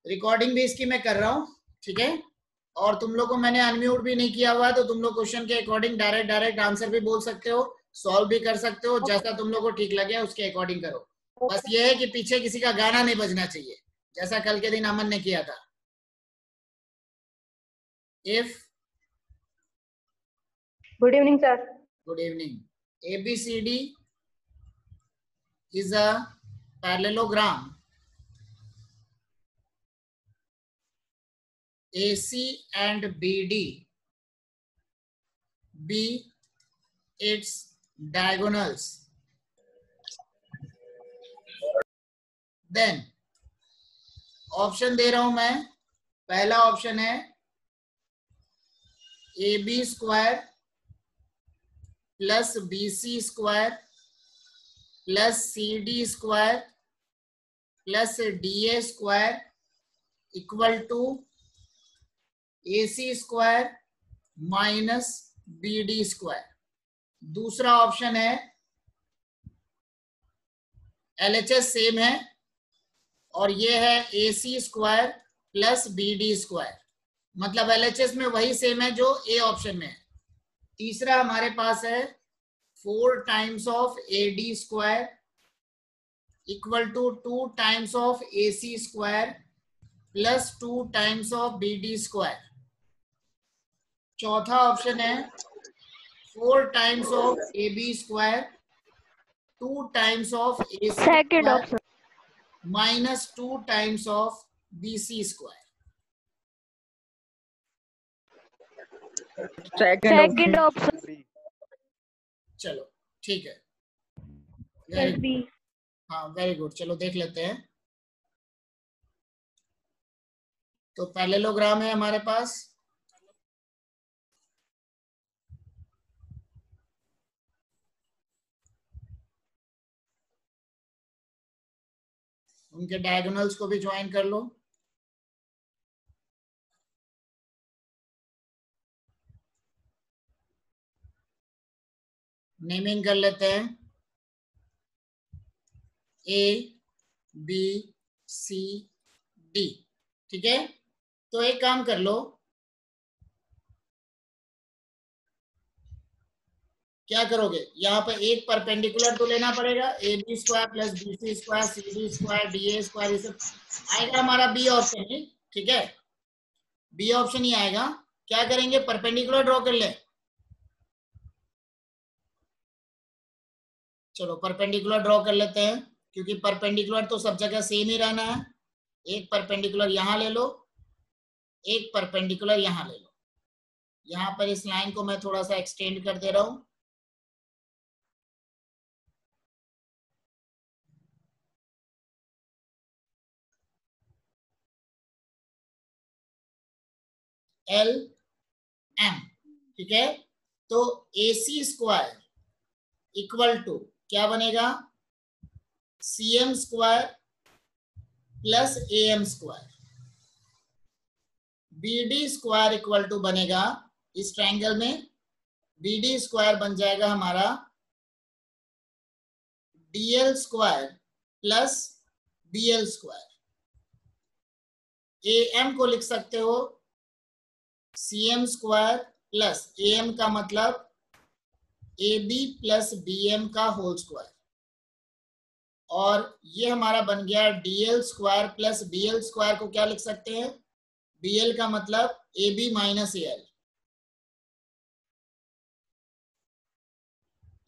Recording भी इसकी मैं कर रहा हूँ, ठीक है। और तुम लोग को मैंने अनम्यूट भी नहीं किया हुआ है, तो तुम लोग क्वेश्चन के अकॉर्डिंग डायरेक्ट आंसर भी बोल सकते हो, सॉल्व भी कर सकते हो, जैसा तुम लोग को ठीक लगे उसके अकॉर्डिंग करो। बस ये है कि पीछे किसी का गाना नहीं बजना चाहिए, जैसा कल के दिन अमन ने किया था। If good evening sir. Good evening. ABCD is a parallelogram. AC and BD be its diagonals. Then option दे रहा हूं मैं। पहला ऑप्शन है AB square plus BC square plus CD square plus DA square equal to AC square minus BD square. दूसरा option है LHS same है और ये है AC square plus BD square, मतलब LHS में वही सेम है जो A ऑप्शन में है। तीसरा हमारे पास है 4 times of AD square equal to 2 times of AC square plus 2 times of BD square. चौथा ऑप्शन है 4 times of AB square 2 times of AC square minus 2 times of BC square. Second option. चलो ठीक है, very हाँ very good. चलो देख लेते हैं। तो पैरेललोग्राम है हमारे पास, उनके डायगोनल्स को भी ज्वाइन कर लो। नेमिंग कर लेते हैं ABCD, ठीक है। तो एक काम कर लो, क्या करोगे, यहाँ पे एक परपेंडिकुलर तो लेना पड़ेगा, AB square plus BC square CD square DA square, ये सब आएगा हमारा B ऑप्शन ही, ठीक है। B ऑप्शन ही आएगा। क्या करेंगे, परपेंडिकुलर ड्रॉ कर ले। चलो परपेंडिकुलर ड्रॉ कर लेते हैं, क्योंकि परपेंडिकुलर तो सब जगह सेम ही रहना है। एक परपेंडिकुलर यहां ले लो, एक परपेंडिकुलर यहां ले लो। यहां पर इस लाइन को मैं थोड़ा सा एक्सटेंड कर दे रहा हूं। LM, ठीक है। तो AC स्क्वायर इक्वल टू क्या बनेगा, CM square plus AM square. BD square equal to बनेगा, इस ट्रायंगल में BD स्क्वायर बन जाएगा हमारा DL square plus BL square. AM को लिख सकते हो CM स्क्वायर प्लस AM का मतलब AB प्लस BM का होल स्क्वायर, और ये हमारा बन गया DL square plus BL square को क्या लिख सकते हैं, BL का मतलब AB minus AL।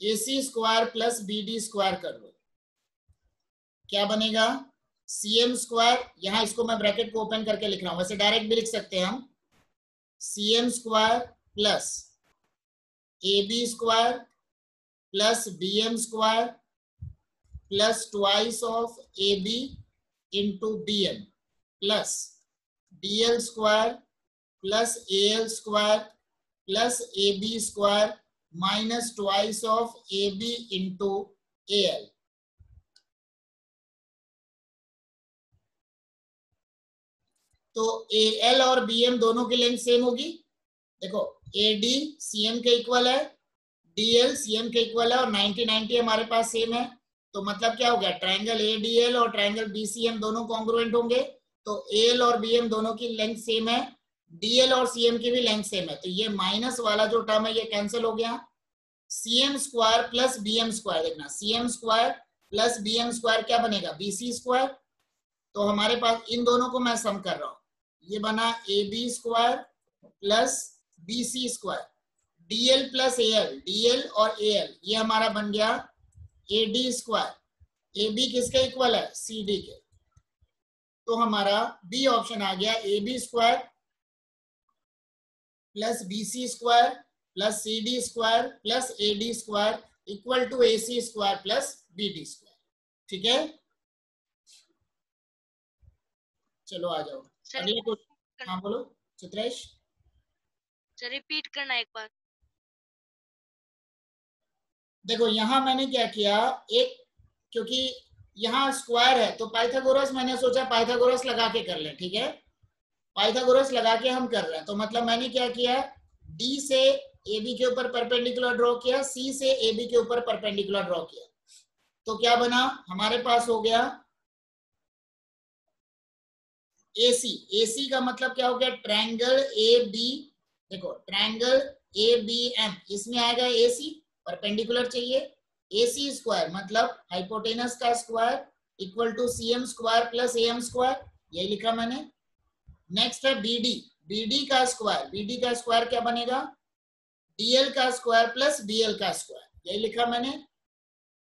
AC square plus BD square कर लो, क्या बनेगा, CM स्क्वायर, यहां इसको मैं ब्रैकेट को ओपन करके लिख रहा हूं, वैसे डायरेक्ट भी लिख सकते हैं हम, CM square plus AB square plus BM square plus twice of AB into BM plus DL square plus AL square plus AB square minus twice of AB into AL। तो AL और BM दोनों की length same होगी। देखो AD CM के equal है, DL CM के equal है और 90-90 हमारे पास सेम है। तो मतलब क्या हो गया, ट्रायंगल ADL और ट्रायंगल BCM दोनों कॉन्ग्रुएंट होंगे। तो एल और बीएम दोनों की लेंथ सेम है, डीएल और सीएम की भी लेंथ सेम है, तो ये माइनस वाला जो टर्म है ये कैंसिल हो गया। CM square plus BM square, देखना CM square plus BM square क्या बनेगा, बीसी स्क्वायर। तो हमारे पास इन दोनों को मैं सम कर रहा हूं, ये बना A B square plus BC square, DL plus L, DL और एल ये हमारा बन गया A D square. A B किसके इक्वल है, सी डी के। तो हमारा बी ऑप्शन आ गया, A B square plus BC square plus C D square plus A D square equal to A C square plus B D square. ठीक है, चलो आ जाओ अगले क्वेश्चन। हाँ बोलो चित्रेश। सर रिपीट करना एक बार। देखो यहाँ मैंने क्या किया, एक क्योंकि यहाँ स्क्वायर है तो पाइथागोरस मैंने सोचा पाइथागोरस लगा के कर लें। ठीक है, पाइथागोरस लगा के हम कर रहे हैं, तो मतलब मैंने क्या किया, डी से ए बी के ऊपर परपेंडिकुलर ड्रॉ किया, सी से ए बी के ऊपर परपेंडिकुलर ड्रॉ किया, तो क्या बना हमारे पास हो गया AC। AC का मतलब क्या हो गया, ट्रायंगल ए बी, देखो ट्रायंगल ए बी एम, इसमें आएगा AC, परपेंडिकुलर चाहिए, AC स्क्वायर मतलब हाइपोटेनस का square equal to CM square plus AM square, यही लिखा मैंने। नेक्स्ट है BD, BD का स्क्वायर, BD का स्क्वायर क्या बनेगा, DL का स्क्वायर प्लस BL का स्क्वायर, यही लिखा मैंने।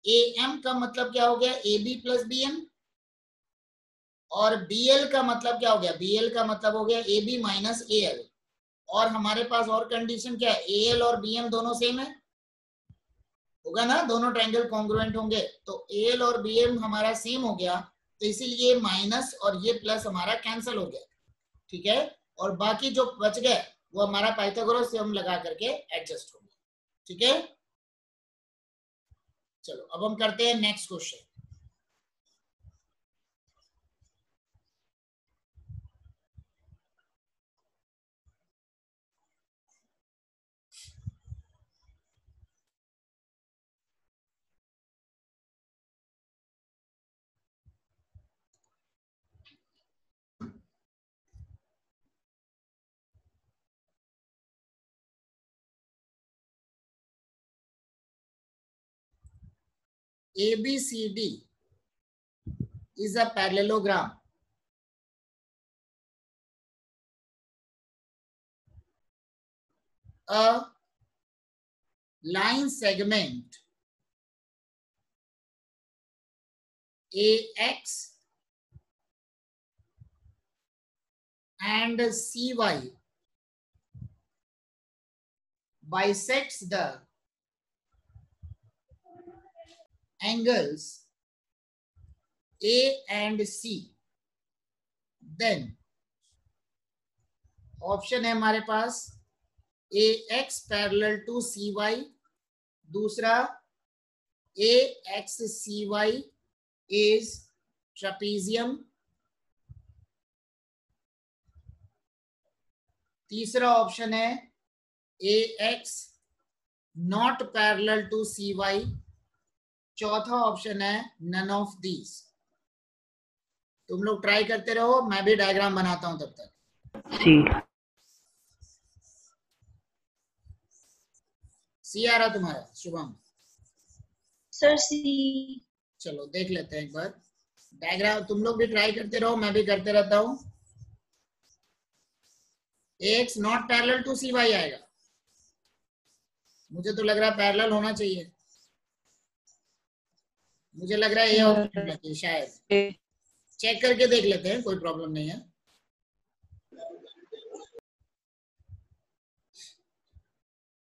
AM का मतलब क्या हो गया, AB प्लस BM, और BL का मतलब क्या हो गया, BL का मतलब हो गया AB माइनस AL। और हमारे पास और कंडीशन क्या है, AL और BM दोनों सेम है, होगा ना, दोनों ट्रायंगल कॉन्ग्रुएंट होंगे, तो AL और BM हमारा सेम हो गया, तो इसीलिए माइनस और ये प्लस हमारा कैंसिल हो गया। ठीक है, और बाकी जो बच गए वो हमारा पाइथागोरस थ्योरम लगा करके एडजस्ट हो गया। ठीक है, चलो अब हम करते हैं next question. ABCD is a parallelogram a line segment AX and CY bisects the angles A and C, then option है हमारे पास AX पैरेलल टू CY, दूसरा AXCY is trapezium, तीसरा ऑप्शन है AX not parallel to CY, चौथा option है none of these. तुम लोग ट्राई करते रहो, मैं भी डायग्राम बनाता हूं तब तक। सी आ रहा तुम्हारा शुभम? सर सी। चलो देख लेते हैं एक बार डायग्राम, तुम लोग भी ट्राई करते रहो, मैं भी करते रहता हूं। AX not parallel to CY आएगा, मुझे तो लग रहा है पैरेलल होना चाहिए, मुझे लग रहा है ये ऑप्शन है शायद, चेक करके देख लेते हैं, कोई प्रॉब्लम नहीं है।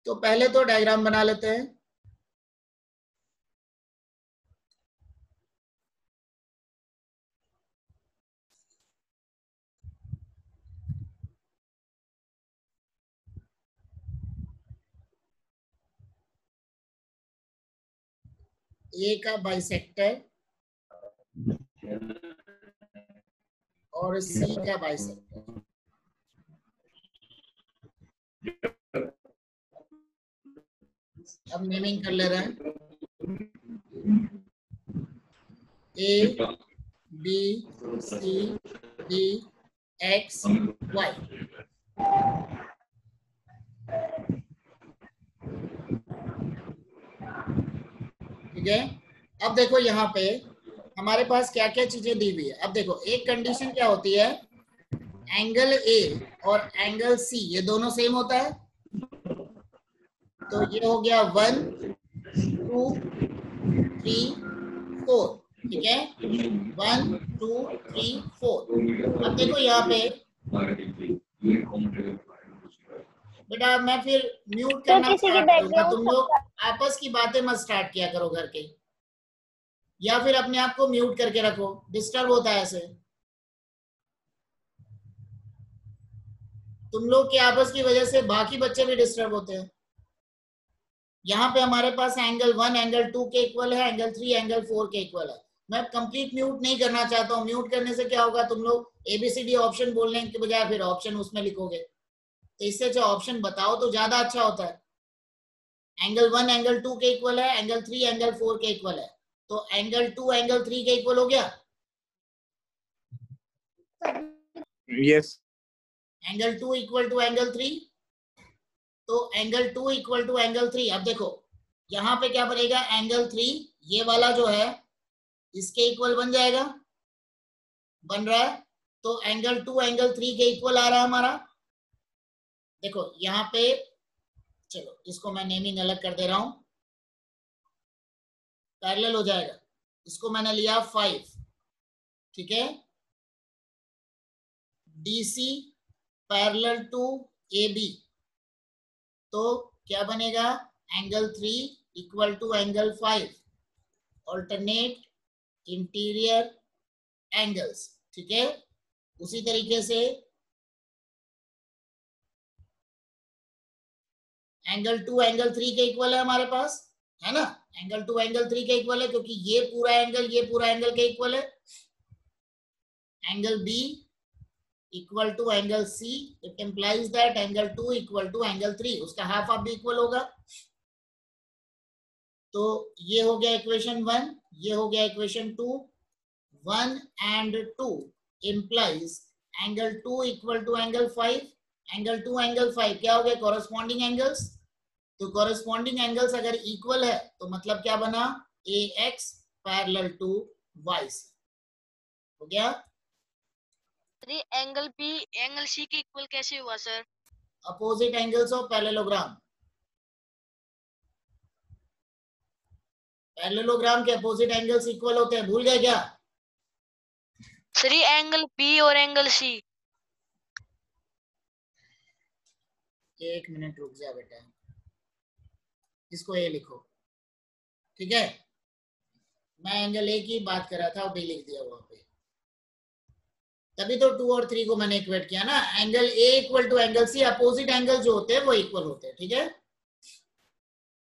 तो पहले तो डायग्राम बना लेते हैं। ए का बाइसेक्टर और सी का बाइसेक्टर, अब नेमिंग कर ले रहे हैं, A B C B X Y. ठीक है, अब देखो यहाँ पे हमारे पास क्या क्या चीजें दी हुई है। अब देखो एक कंडीशन क्या होती है, एंगल ए और एंगल सी ये दोनों सेम होता है। तो ये हो गया 1 2 3 4। ठीक है, 1 2 3 4। अब देखो यहाँ पे बेटा मैं फिर म्यूट तो करना किसी की स्टार्ट करूंगा, तुम बैकग्राउंड लोग आपस की बातें मत स्टार्ट किया करो घर के, या फिर अपने आप को म्यूट करके रखो, डिस्टर्ब होता है ऐसे। तुम लोग के आपस की वजह से बाकी बच्चे भी डिस्टर्ब होते हैं। यहाँ पे हमारे पास एंगल 1 एंगल 2 के इक्वल है, एंगल 3 एंगल 4 के इक्वल है। मैं कंप्लीट म्यूट नहीं करना चाहता हूँ, म्यूट करने से क्या होगा, तुम लोग एबीसीडी ऑप्शन बोलने के बजाय फिर ऑप्शन उसमें लिखोगे, तो इससे अच्छा ऑप्शन बताओ तो ज्यादा अच्छा होता है। एंगल 1 एंगल 2 के इक्वल है, एंगल 3 एंगल 4 के इक्वल है, तो एंगल 2 एंगल 3 के इक्वल हो गया। Yes. Angle 2 equal to angle 3, तो एंगल 2 इक्वल टू एंगल 3। अब देखो यहाँ पे क्या बनेगा, एंगल 3 ये वाला जो है इसके इक्वल बन जाएगा, बन रहा है। तो एंगल 2 एंगल 3 के इक्वल आ रहा है हमारा। देखो यहाँ पे, चलो इसको मैं नेमिंग अलग कर दे रहा हूं, पैरेलल हो जाएगा। इसको मैंने लिया 5। ठीक है, DC पैरेलल टू AB, तो क्या बनेगा, angle 3 equal to angle 5, alternate interior angles. ठीक है, उसी तरीके से एंगल 2 एंगल 3 के इक्वल है हमारे पास, है ना। एंगल 2 एंगल 3 के इक्वल है क्योंकि ये पूरा एंगल के इक्वल है। Angle B equal to angle C, it implies that angle 2 equal to angle 3, उसका हाफ ऑफ भी इक्वल होगा। तो ये हो गया इक्वेशन 1, ये हो गया equation 2। 1 and 2 implies angle 2 equal to angle 5। Angle 2 angle 5 क्या हो गया, कॉरेस्पॉन्डिंग एंगल्स। तो कॉरेस्पॉन्डिंग एंगल्स अगर इक्वल है तो मतलब क्या बना, AX पैरेलल टू YC। हो गया। अरे एंगल बी एंगल सी के इक्वल कैसे हुआ sir? Opposite angles of parallelogram, parallelogram के अपोजिट एंगल्स इक्वल होते हैं, भूल गए क्या? सर ये एंगल बी और एंगल सी। एक मिनट रुक जा बेटा, इसको ए लिखो। ठीक है, मैं एंगल ए की बात कर रहा था और बी लिख दिया वहां पे, तभी तो 2 और 3 को मैंने इक्वेट किया ना। Angle A equal to angle C, opposite angle जो होते हैं वो इक्वल होते हैं। ठीक है,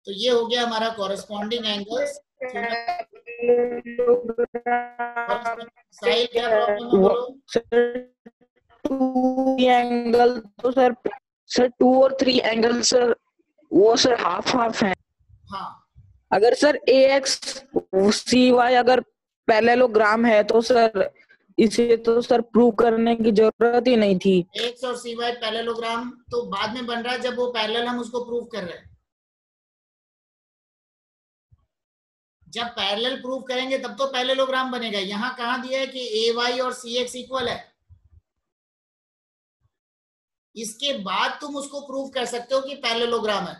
तो ये हो गया हमारा कॉरेस्पॉन्डिंग एंगल्स। साहिल क्या प्रॉब्लम है बोलो। टू एंगल तो सर 2 और 3 एंगल सर वो सर हाफ हाफ है। हाँ, अगर सर AX CY अगर पैरेललोग्राम है तो सर इसे तो सर प्रूव करने की जरूरत ही नहीं थी। एक्स और सी वाई पैरेललोग्राम तो बाद में बन रहा है, जब वो पैरेलल हम उसको प्रूव कर रहे हैं। जब पैरेलल प्रूव करेंगे तब तो पैरेललोग्राम बनेगा। यहाँ कहाँ दिया है कि AY और CX इक्वल है, इसके बाद तुम उसको प्रूव कर सकते हो कि पैरेललोग्राम है।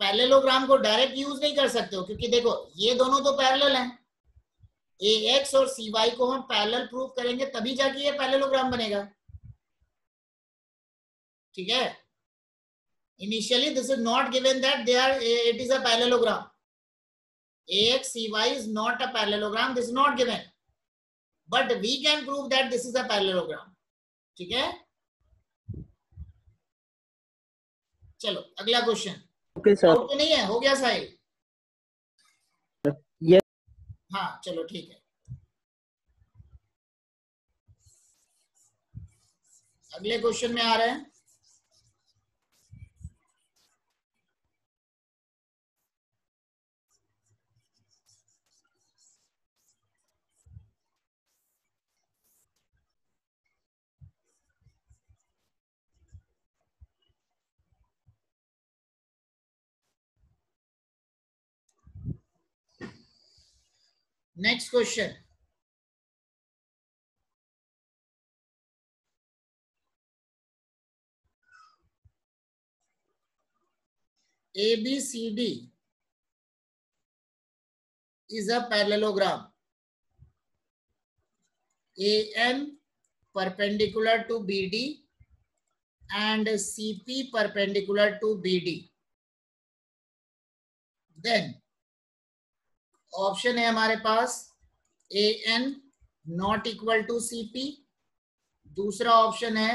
पैरेललोग्राम को डायरेक्ट यूज नहीं कर सकते हो क्योंकि देखो ये दोनों तो पैरेलल हैं। AX और CY को हम पैरेलल प्रूव करेंगे तभी जाके ये पैरेललोग्राम बनेगा। ठीक है, initially this is not given that they are it is a parallelogram. AX CY is not a parallelogram, this is not given, but we can prove that this is a parallelogram। ठीक है, चलो अगला question. Okay sir. तो नहीं है, हो गया साहिल? ये हाँ चलो ठीक है, अगले क्वेश्चन में आ रहे हैं। Next question, ABCD is a parallelogram. AN perpendicular to BD and CP perpendicular to BD. Then option है हमारे पास AN not equal to CP, दूसरा ऑप्शन है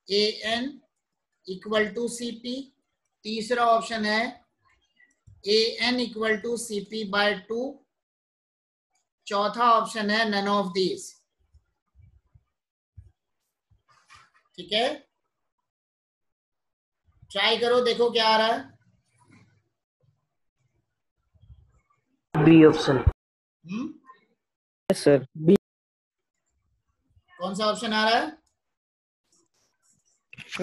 AN इक्वल टू CP, तीसरा ऑप्शन है AN equal to CP by 2, चौथा option है none of these. ठीक है, ट्राई करो, देखो क्या आ रहा है। B option. Yes sir, B. कौन सा ऑप्शन आ रहा है?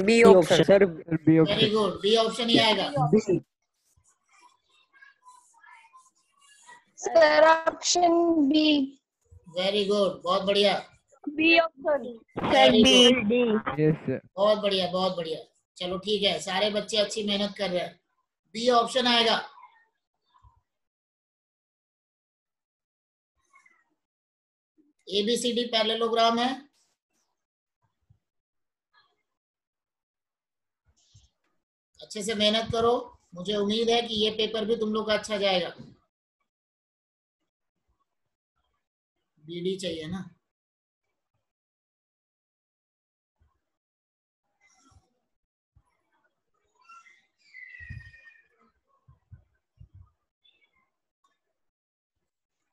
B option sir, B very good, B option ही आएगा। B. Sir option B. Very good, बहुत बढ़िया। B option. Very good. D. Yes बहुत बढ़िया, बहुत बढ़िया। चलो ठीक है, सारे बच्चे अच्छी मेहनत कर रहे हैं। बी ऑप्शन आएगा। ABCD पैरेललोग्राम है। अच्छे से मेहनत करो, मुझे उम्मीद है कि ये पेपर भी तुम लोग का अच्छा जाएगा। BD चाहिए ना?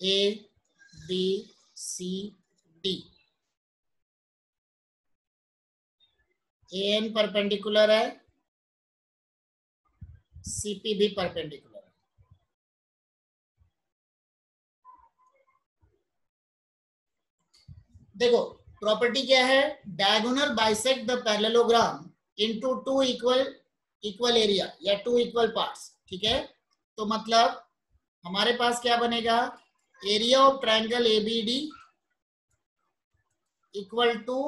ABCD, AN परपेंडिकुलर है, CP भी परपेंडिकुलर है। देखो प्रॉपर्टी क्या है, diagonal bisect the parallelogram into two equal area या टू इक्वल पार्ट्स। ठीक है, तो मतलब हमारे पास क्या बनेगा, area of triangle ABD equal to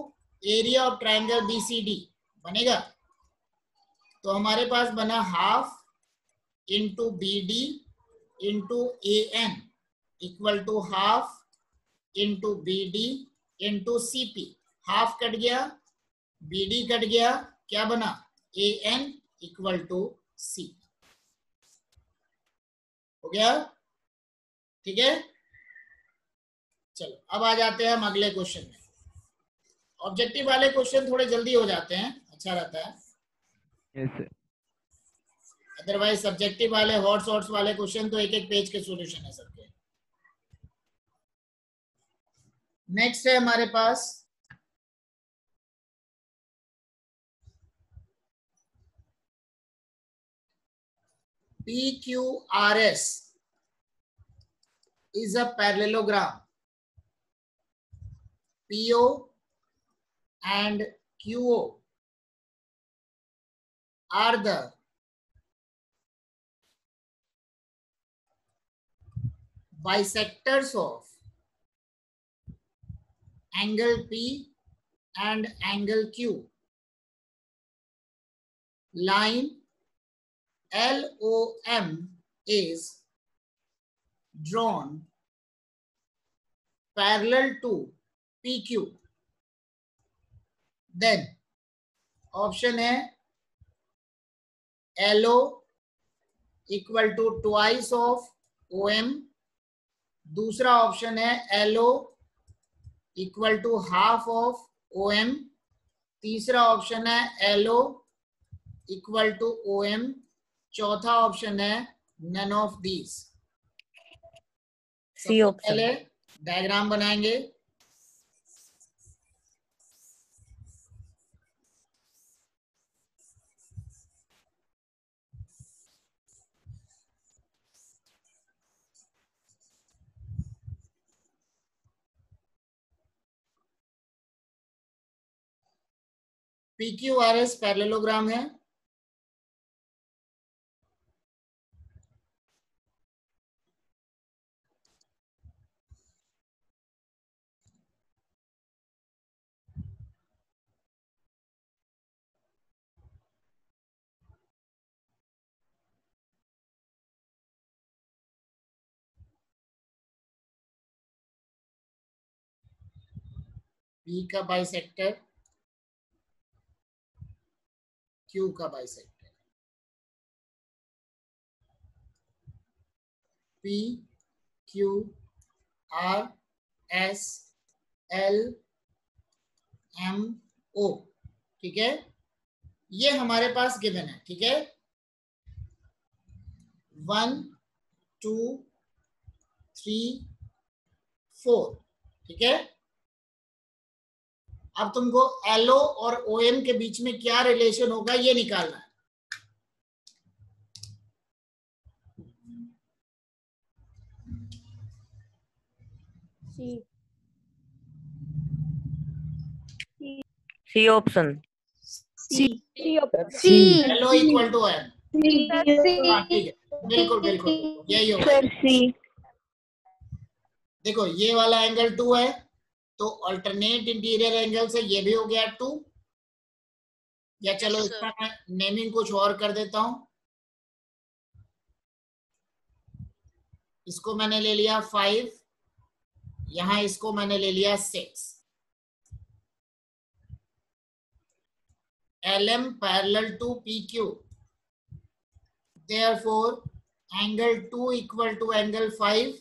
area of triangle BCD बनेगा। तो हमारे पास बना half into BD into AN equal to half into BD into CP। Half कट गया, BD कट गया, क्या बना, AN इक्वल टू C। हो गया? ठीक है, चलो अब आ जाते हैं हम अगले क्वेश्चन में। ऑब्जेक्टिव वाले क्वेश्चन थोड़े जल्दी हो जाते हैं, अच्छा रहता है। यस। अदरवाइज सब्जेक्टिव वाले हॉट शॉट्स वाले क्वेश्चन तो एक एक पेज के सॉल्यूशन है सबके। नेक्स्ट है हमारे पास PQRS is a parallelogram. PO and QO are the bisectors of angle P and angle Q. Line LOM is drawn parallel to PQ. Then option है LO equal to twice of OM, दूसरा option है LO equal to half of OM, तीसरा option है LO equal to OM, चौथा option है none of these. C option. पहले diagram बनाएंगे। PQRS parallelogram है। P का बाइसेक्टर, Q का bisector, P Q R S L M O, ठीक है। ये हमारे पास गिवन है, ठीक है। 1 2 3 4, ठीक है। अब तुमको LO और OM के बीच में क्या रिलेशन होगा ये निकालना है। C option. LO equal to OM, हाँ ठीक है, बिल्कुल बिल्कुल यही होगा। Sir C. देखो ये वाला एंगल 2 है, तो अल्टरनेट इंटीरियर एंगल से ये भी हो गया 2, या चलो Yes, इसका मैं नेमिंग कुछ और कर देता हूं। इसको मैंने ले लिया 5, यहां इसको मैंने ले लिया 6। LM parallel to PQ, therefore angle 2 equal to angle 5,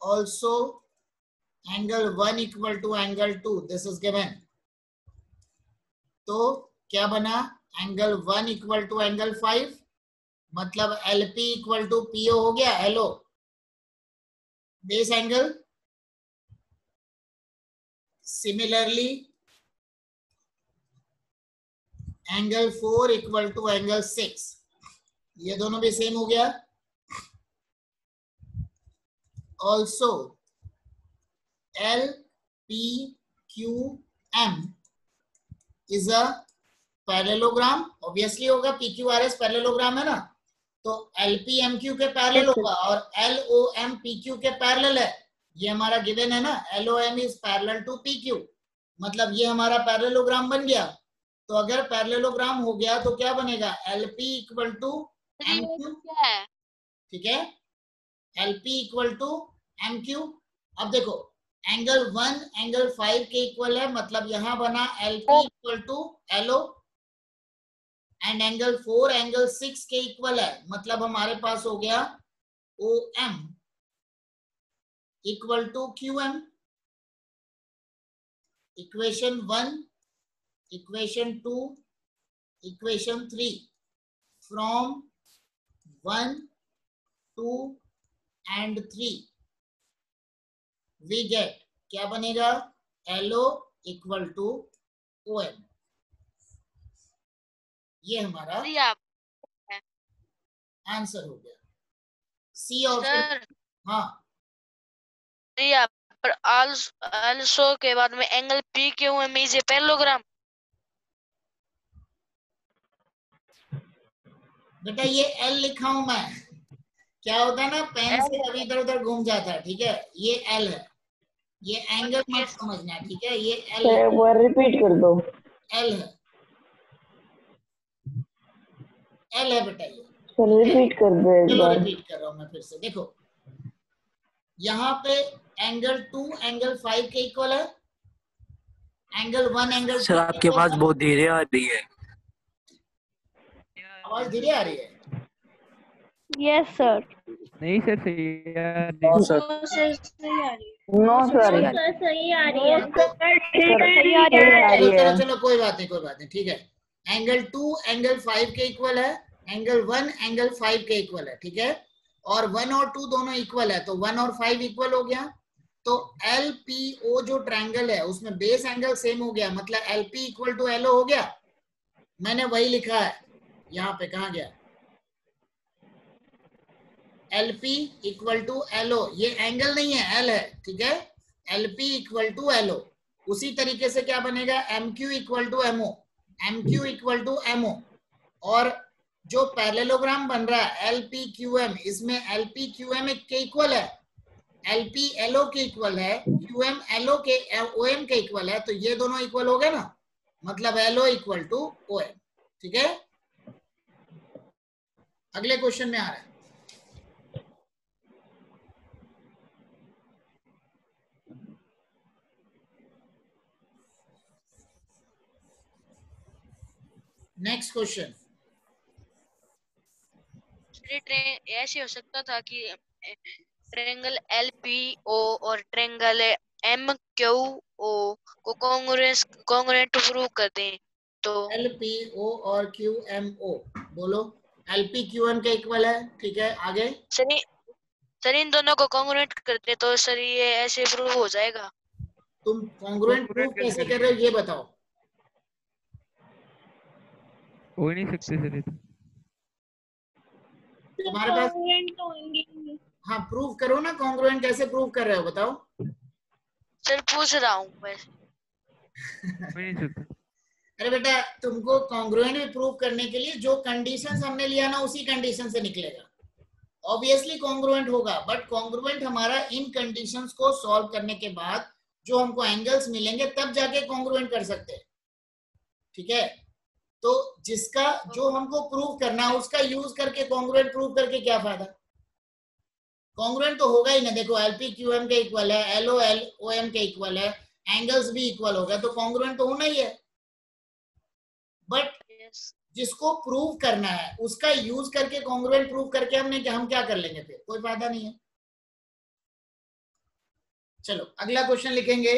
also angle 1 equal to angle 2, this is given। तो क्या बना, एंगल 1 इक्वल टू एंगल 5, मतलब LP इक्वल टू PO हो गया, LO base angle. Similarly angle 4 equal to angle 6, ये दोनों भी same हो गया। Also LPQM is a parallelogram, obviously होगा, PQRS पैरेललोग्राम है ना, तो LPMQ के पैरेलल होगा और LOM PQ के पैरेलल है, ये हमारा गिवन है ना। LOM is parallel to PQ, मतलब ये हमारा पैरेललोग्राम बन गया। तो अगर पैरेललोग्राम हो गया तो क्या बनेगा, LP इक्वल टू MQ, क्या है? ठीक है, LP इक्वल टू MQ। अब देखो एंगल 1 एंगल 5 के इक्वल है, मतलब यहां बना LP equal to LO, and angle 4 angle 6 के इक्वल है, मतलब हमारे पास हो गया OM equal to QM। Equation 1, equation 2, equation 3, from 1 2 and 3 we get, क्या बनेगा, LO इक्वल टू OM। ये हमारा आप आंसर हो गया, सी ऑप्शन। सर हाँ आप पर आल्सो के बाद में angle P Q M is a parallelogram. बेटा ये L लिखा हूं मैं, क्या होता है ना पेन से कभी इधर उधर घूम जाता है, ठीक है, ये L है, ये एंगल मत समझना, ठीक है, ये L सर एक बार रिपीट कर दो। L है, L है बेटा ये। सर रिपीट कर दो एक चलो बार। रिपीट कर रहा हूं मैं फिर से, देखो यहाँ पे एंगल 2 एंगल 5 के इक्वल है, एंगल 1 एंगल 2 सर आपकी आवाज बहुत धीरे आ रही है। आवाज धीरे आ रही है। Yes sir. नहीं सर सही है। No sir. No sir. सही आ रही है। चलो चलो चलो कोई बात नहीं, कोई बात नहीं, ठीक है। एंगल 2 एंगल 5 के इक्वल है, एंगल 1 एंगल 5 के इक्वल है, ठीक है, और 1 और 2 दोनों इक्वल है, तो 1 और 5 इक्वल हो गया। तो LPO जो ट्रायंगल है उसमें बेस एंगल सेम हो गया, मतलब LP इक्वल टू LO हो गया। मैंने वही लिखा है यहाँ पे, कहा गया, LP इक्वल टू LO, ये एंगल नहीं है, L है, ठीक है, LP इक्वल टू LO। उसी तरीके से क्या बनेगा, MQ equal to MO, MQ equal to MO, और जो पैरेललोग्राम बन रहा है LPQM, इसमें LPQM के इक्वल है, LP LO के इक्वल है, QM LO के OM के इक्वल है, तो ये दोनों इक्वल हो गए ना, मतलब LO इक्वल टू OM, ठीक है। अगले क्वेश्चन में आ रहा है, नेक्स्ट क्वेश्चन। ऐसे हो सकता था कि ट्रायंगल LPO और ट्रायंगल MQO को कॉन्ग्रुएंट प्रूव कर दें तो LPO और QMO बोलो। LP QM के इक्वल है, ठीक है, आगे। सर इन दोनों को कॉन्ग्रुएंट करते तो सर ये ऐसे प्रूव हो जाएगा। तुम कॉन्ग्रुएंट प्रूव कैसे कर रहे हो ये बताओ। हो ही नहीं सकते सर ये तो। तुम्हारे पास, हाँ प्रूव करो ना, कॉन्ग्रुएंट कैसे प्रूव कर रहे हो बताओ। सर पूछ रहा हूँ वैसे। हो ही नहीं सकते। अरे बेटा, तुमको कॉन्ग्रुएंट भी प्रूव करने के लिए जो कंडीशंस हमने लिया ना उसी कंडीशन से निकलेगा। ऑब्वियसली कॉन्ग्रुएंट होगा, बट कॉन्ग्रुएंट हमारा इन कंडीशंस को सॉल्व करने के बाद जो हमको एंगल्स मिलेंगे तब जाके कॉन्ग्रुएंट कर सकते हैं, ठीक है। तो जिसका जो हमको प्रूव करना है उसका यूज करके कॉन्ग्रुएंट प्रूव करके क्या फायदा। कॉन्ग्रुएंट तो होगा ही ना। देखो LP QM के इक्वल है, LO LOM के इक्वल है, एंगल्स भी इक्वल होगा, तो कॉन्ग्रुएंट तो होना ही है। बट जिसको प्रूव करना है उसका यूज करके कॉन्ग्रुएंट प्रूव करके हम क्या कर लेंगे, फिर कोई फायदा नहीं है। चलो अगला क्वेश्चन लिखेंगे।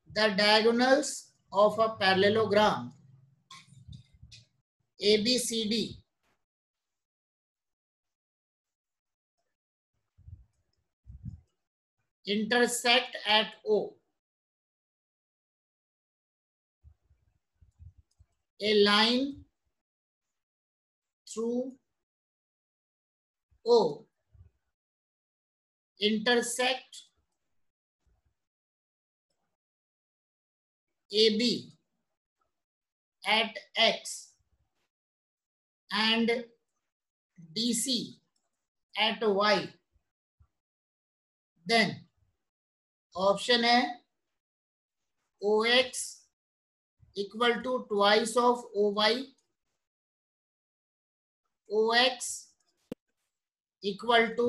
The diagonals of a parallelogram ABCD intersect at O. A line through O intersect AB at X and DC at Y, then option है OX equal to twice of OY, OX equal to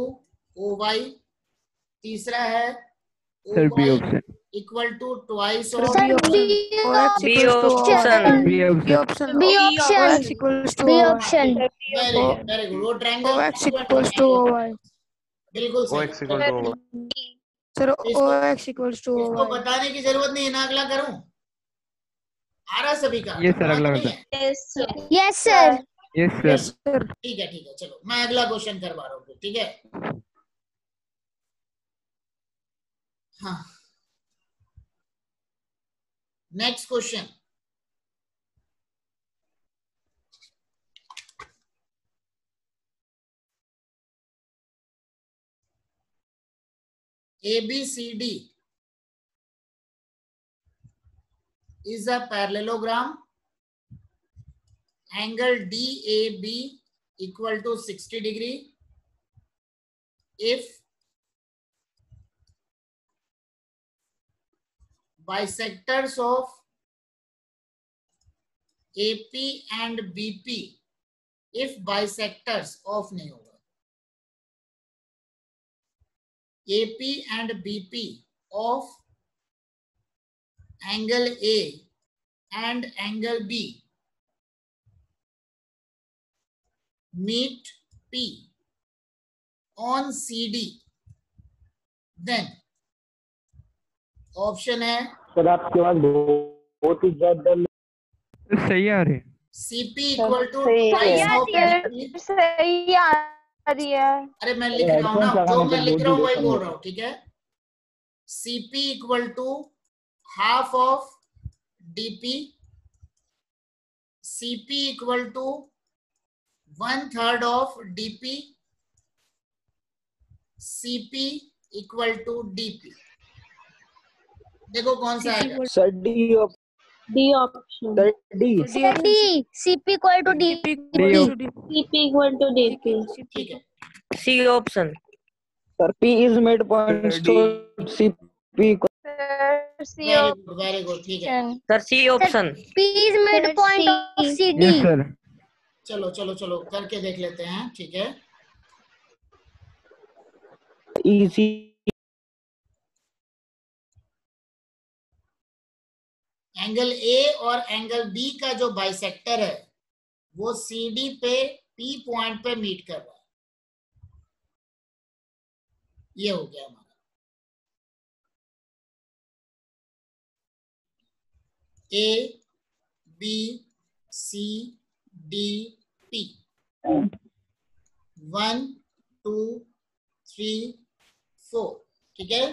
OY, तीसरा है sir B OY option. Equal to twice of Sir, B option B option. B option. B option. Very good. वो triangle OX equals to OY. बिल्कुल सही। OX equal to OY. Sir इसको- OX equals to इसको OY. बताने की जरूरत नहीं है ना, अगला करूं? आ रहा सभी का? ये सर अगला नहीं करता। है? Yes, sir. Yes Yes sir. sir. ठीक है चलो मैं अगला क्वेश्चन करवा रहा हूँ, ठीक है। हाँ, next question. ABCD is a parallelogram. Angle DAB equal to 60 degree if bisectors of AP and BP, if bisectors of नहीं होगा, AP and BP of angle A and angle B meet P on CD, then option है sir आपके पास बहुत ही ज्यादा सही आ रहे। CP equal to सही आ रही है। अरे मैं लिख रहा हूँ ना, जो मैं लिख रहा हूँ वही बोल रहा हूँ, ठीक है। CP equal to half of DP, CP equal to 1/3 of DP, CP equal to DP। देखो कौन सा आएगा। Sir D option. D Sir, D. CP equal to DP. CP equal to DP. ठीक है, C option. Sir P is midpoint so CP very good, ठीक है। Sir C option. P is midpoint of CD. Yes sir. चलो करके देख लेते हैं, ठीक है। इजी एंगल ए और एंगल बी का जो बाइसेक्टर है वो CD पे P पॉइंट पे मीट कर रहा है। ये हो गया हमारा A B C D P 1 2 3 4। ठीक है,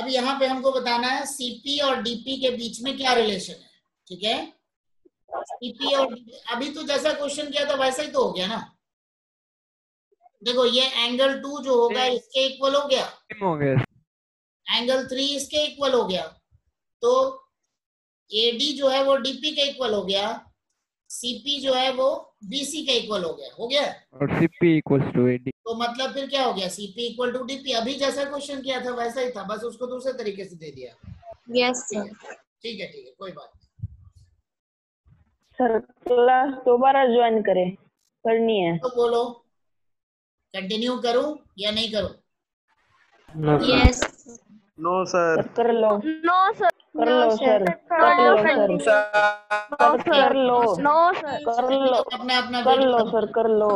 अब यहाँ पे हमको बताना है CP और DP के बीच में क्या रिलेशन है। ठीक है, CP और DP, अभी तो जैसा क्वेश्चन किया था वैसा ही तो हो गया ना। देखो ये एंगल 2 जो होगा इसके इक्वल हो गया, हो गया। एंगल 3 इसके इक्वल हो गया, तो AD जो है वो DP के इक्वल हो गया, CP जो है वो BC के इक्वल हो गया और CP इक्वल्स टू AD। तो मतलब फिर क्या हो गया, CP इक्वल टू DP। अभी जैसा क्वेश्चन किया था वैसा ही था, बस उसको दूसरे तरीके से दे दिया। Yes sir. ठीक है कोई बात नहीं। सर क्लास दोबारा ज्वाइन करें, करनी है तो बोलो कंटिन्यू करूं या नहीं करूं? Yes no sir. कर लो, नो सर। कर लो सर, कर लो सर, कर लो, नो सर। कर लो, अपना अपना कर लो वीडियो, सर, कर लो।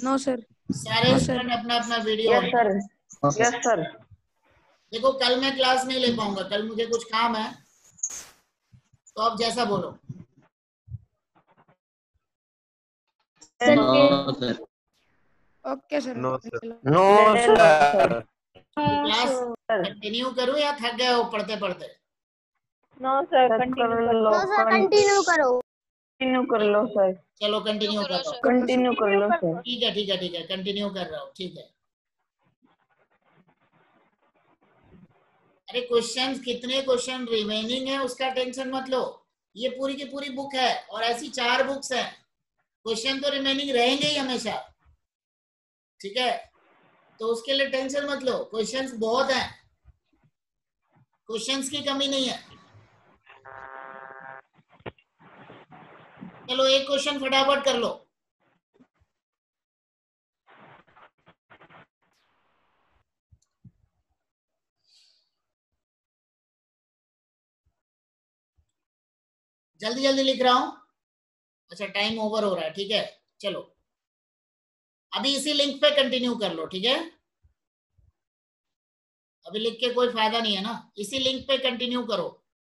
No sir. सारे स्टूडेंट अपना अपना video. Yes sir, yes sir. देखो कल मैं क्लास नहीं ले पाऊंगा, कल मुझे कुछ काम है, तो आप जैसा बोलो। Okay sir. No sir. No sir, class continue करूं या थक गए हो पढ़ते पढ़ते? नो सर, कर लो, कंटिन्यू करो। कंटिन्यू कर लो सर, चलो कंटिन्यू कर रहा हूं। कंटिन्यू कर लो सर। ठीक है कंटिन्यू कर रहा हूं। ठीक है, अरे क्वेश्चंस, कितने क्वेश्चन रिमेनिंग है उसका टेंशन मत लो, ये पूरी की पूरी बुक है और ऐसी 4 बुक्स हैं, क्वेश्चन तो रिमेनिंग रहेंगे ही हमेशा। ठीक है, तो उसके लिए टेंशन मत लो, क्वेश्चंस बहुत हैं, क्वेश्चंस की कमी नहीं है। चलो एक क्वेश्चन फटाफट कर लो। जल्दी जल्दी लिख रहा हूं। अच्छा टाइम ओवर हो रहा है, ठीक है चलो अभी इसी लिंक पे कंटिन्यू कर लो। ठीक है, अभी लिख के कोई फायदा नहीं है ना, इसी लिंक पे कंटिन्यू करो।